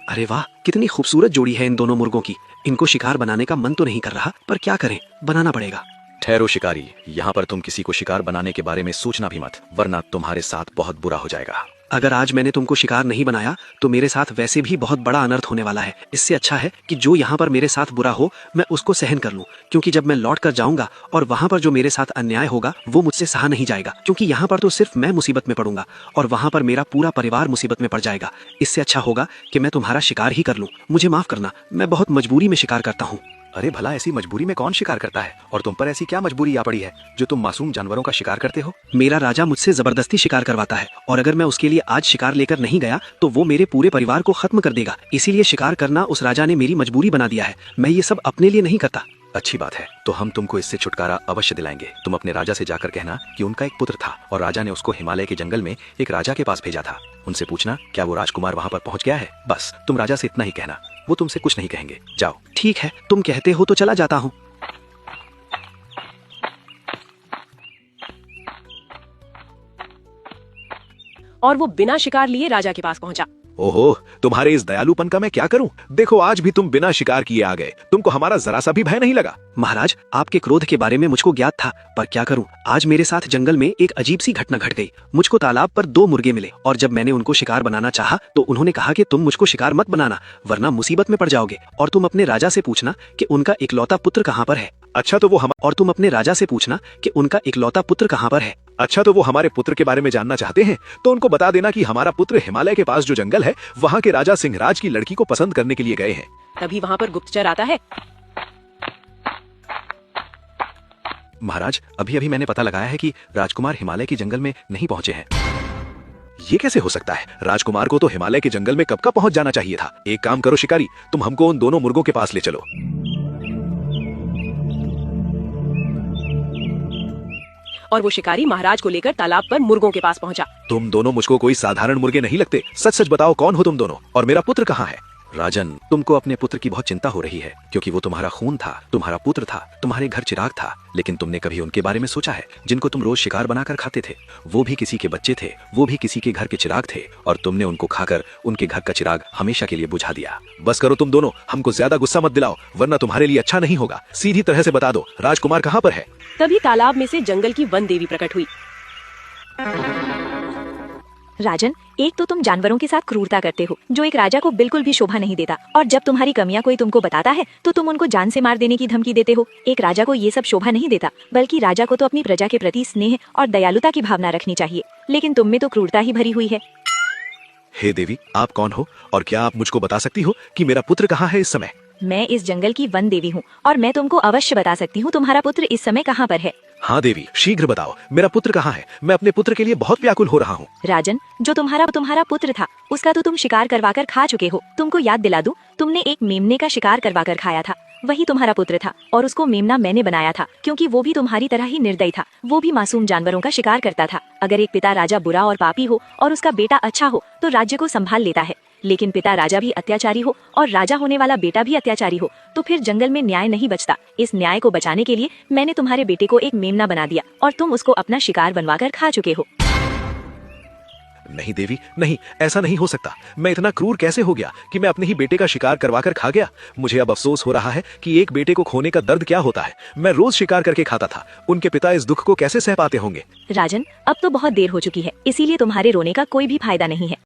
अरे वाह, कितनी खूबसूरत जोड़ी है इन दोनों मुर्गों की। इनको शिकार बनाने का मन तो नहीं कर रहा, पर क्या करें, बनाना पड़ेगा। ठहरो शिकारी, यहाँ पर तुम किसी को शिकार बनाने के बारे में सोचना भी मत, वरना तुम्हारे साथ बहुत बुरा हो जाएगा। अगर आज मैंने तुमको शिकार नहीं बनाया तो मेरे साथ वैसे भी बहुत बड़ा अनर्थ होने वाला है। इससे अच्छा है कि जो यहाँ पर मेरे साथ बुरा हो मैं उसको सहन कर लूँ, क्योंकि जब मैं लौट कर जाऊंगा और वहाँ पर जो मेरे साथ अन्याय होगा वो मुझसे सहा नहीं जाएगा, क्योंकि यहाँ पर तो सिर्फ मैं मुसीबत में पड़ूंगा और वहाँ पर मेरा पूरा परिवार मुसीबत में पड़ जाएगा। इससे अच्छा होगा कि मैं तुम्हारा शिकार ही कर लूँ। मुझे माफ करना, मैं बहुत मजबूरी में शिकार करता हूँ। अरे भला ऐसी मजबूरी में कौन शिकार करता है, और तुम पर ऐसी क्या मजबूरी आ पड़ी है जो तुम मासूम जानवरों का शिकार करते हो? मेरा राजा मुझसे जबरदस्ती शिकार करवाता है और अगर मैं उसके लिए आज शिकार लेकर नहीं गया तो वो मेरे पूरे परिवार को खत्म कर देगा। इसीलिए शिकार करना उस राजा ने मेरी मजबूरी बना दिया है। मैं ये सब अपने लिए नहीं करता। अच्छी बात है, तो हम तुमको इससे छुटकारा अवश्य दिलाएंगे। तुम अपने राजा से जाकर कहना कि उनका एक पुत्र था और राजा ने उसको हिमालय के जंगल में एक राजा के पास भेजा था। उनसे पूछना क्या वो राजकुमार वहाँ पर पहुँच गया है। बस तुम राजा से इतना ही कहना, वो तुमसे कुछ नहीं कहेंगे। जाओ। ठीक है, तुम कहते हो तो चला जाता हूँ। और वो बिना शिकार लिए राजा के पास पहुंचा। ओहो, तुम्हारे इस दयालुपन का मैं क्या करूं? देखो आज भी तुम बिना शिकार किए आ गए, तुमको हमारा जरा सा भी भय नहीं लगा। महाराज, आपके क्रोध के बारे में मुझको ज्ञात था, पर क्या करूं, आज मेरे साथ जंगल में एक अजीब सी घटना घट गई। मुझको तालाब पर 2 मुर्गे मिले और जब मैंने उनको शिकार बनाना चाहा तो उन्होंने कहा कि तुम मुझको शिकार मत बनाना, वरना मुसीबत में पड़ जाओगे, और तुम अपने राजा से पूछना कि उनका इकलौता पुत्र कहाँ पर है। अच्छा तो वो और तुम अपने राजा से पूछना कि उनका इकलौता पुत्र कहाँ पर है। अच्छा तो वो हमारे पुत्र के बारे में जानना चाहते हैं, तो उनको बता देना कि हमारा पुत्र हिमालय के पास जो जंगल है वहाँ के राजा सिंहराज की लड़की को पसंद करने के लिए गए हैं। तभी वहाँ पर गुप्तचर आता है। महाराज, अभी अभी मैंने पता लगाया है कि राजकुमार हिमालय के जंगल में नहीं पहुँचे हैं। ये कैसे हो सकता है? राजकुमार को तो हिमालय के जंगल में कब का पहुँच जाना चाहिए था। एक काम करो शिकारी, तुम हमको उन दोनों मुर्गों के पास ले चलो। और वो शिकारी महाराज को लेकर तालाब पर मुर्गों के पास पहुंचा। तुम दोनों मुझको कोई साधारण मुर्गे नहीं लगते, सच सच बताओ कौन हो तुम दोनों, और मेरा पुत्र कहाँ है? राजन, तुमको अपने पुत्र की बहुत चिंता हो रही है, क्योंकि वो तुम्हारा खून था, तुम्हारा पुत्र था, तुम्हारे घर चिराग था, लेकिन तुमने कभी उनके बारे में सोचा है जिनको तुम रोज शिकार बनाकर खाते थे? वो भी किसी के बच्चे थे, वो भी किसी के घर के चिराग थे, और तुमने उनको खाकर उनके घर का चिराग हमेशा के लिए बुझा दिया। बस करो तुम दोनों, हमको ज्यादा गुस्सा मत दिलाओ, वरना तुम्हारे लिए अच्छा नहीं होगा। सीधी तरह से बता दो राजकुमार कहाँ पर है। तभी तालाब में से जंगल की वन देवी प्रकट हुई। राजन, एक तो तुम जानवरों के साथ क्रूरता करते हो, जो एक राजा को बिल्कुल भी शोभा नहीं देता, और जब तुम्हारी कमियां कोई तुमको बताता है तो तुम उनको जान से मार देने की धमकी देते हो। एक राजा को ये सब शोभा नहीं देता, बल्कि राजा को तो अपनी प्रजा के प्रति स्नेह और दयालुता की भावना रखनी चाहिए, लेकिन तुम में तो क्रूरता ही भरी हुई है। हे देवी, आप कौन हो और क्या आप मुझको बता सकती हो कि मेरा पुत्र कहाँ है इस समय? मैं इस जंगल की वन देवी हूँ और मैं तुमको अवश्य बता सकती हूँ तुम्हारा पुत्र इस समय कहाँ पर है। हाँ देवी, शीघ्र बताओ, मेरा पुत्र कहाँ है? मैं अपने पुत्र के लिए बहुत व्याकुल हो रहा हूँ। राजन, जो तुम्हारा पुत्र था उसका तो तुम शिकार करवाकर खा चुके हो। तुमको याद दिला दूं, तुमने एक मेमने का शिकार करवाकर खाया था, वही तुम्हारा पुत्र था, और उसको मेमना मैंने बनाया था, क्योंकि वो भी तुम्हारी तरह ही निर्दयी था। वो भी मासूम जानवरों का शिकार करता था। अगर एक पिता राजा बुरा और पापी हो और उसका बेटा अच्छा हो तो राज्य को संभाल लेता है, लेकिन पिता राजा भी अत्याचारी हो और राजा होने वाला बेटा भी अत्याचारी हो तो फिर जंगल में न्याय नहीं बचता। इस न्याय को बचाने के लिए मैंने तुम्हारे बेटे को एक मेमना बना दिया और तुम उसको अपना शिकार बनवाकर खा चुके हो। नहीं देवी, नहीं, ऐसा नहीं हो सकता। मैं इतना क्रूर कैसे हो गया कि मैं अपने ही बेटे का शिकार करवाकर खा गया? मुझे अब अफसोस हो रहा है कि एक बेटे को खोने का दर्द क्या होता है। मैं रोज शिकार करके खाता था, उनके पिता इस दुख को कैसे सह पाते होंगे? राजन, अब तो बहुत देर हो चुकी है, इसीलिए तुम्हारे रोने का कोई भी फायदा नहीं है।